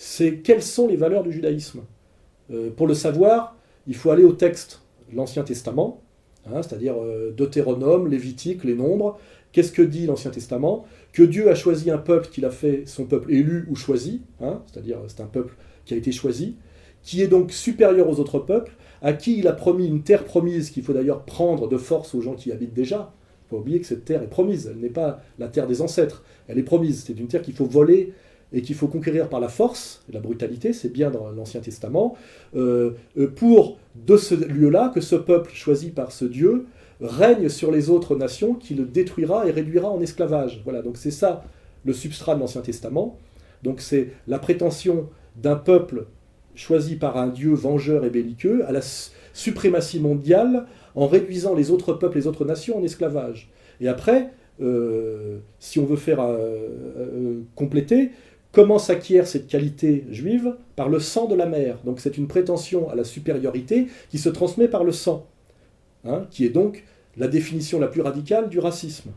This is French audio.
c'est quelles sont les valeurs du judaïsme. Pour le savoir, il faut aller au texte de l'Ancien Testament, hein, c'est-à-dire Deutéronome, Lévitique, les Nombres. Qu'est-ce que dit l'Ancien Testament? Que Dieu a choisi un peuple qu'il a fait son peuple élu ou choisi, hein, c'est-à-dire c'est un peuple qui a été choisi, qui est donc supérieur aux autres peuples, à qui il a promis une terre promise qu'il faut d'ailleurs prendre de force aux gens qui y habitent déjà. Il ne faut pas oublier que cette terre est promise, elle n'est pas la terre des ancêtres, elle est promise. C'est une terre qu'il faut voler et qu'il faut conquérir par la force et la brutalité, c'est bien dans l'Ancien Testament, pour de ce lieu-là que ce peuple choisi par ce Dieu règne sur les autres nations, qui le détruira et réduira en esclavage. Voilà, donc c'est ça le substrat de l'Ancien Testament. Donc c'est la prétention d'un peuple choisi par un Dieu vengeur et belliqueux à la suprématie mondiale en réduisant les autres peuples, les autres nations en esclavage. Et après, si on veut faire compléter, comment s'acquiert cette qualité juive? Par le sang de la mère. Donc c'est une prétention à la supériorité qui se transmet par le sang, hein, qui est donc la définition la plus radicale du racisme.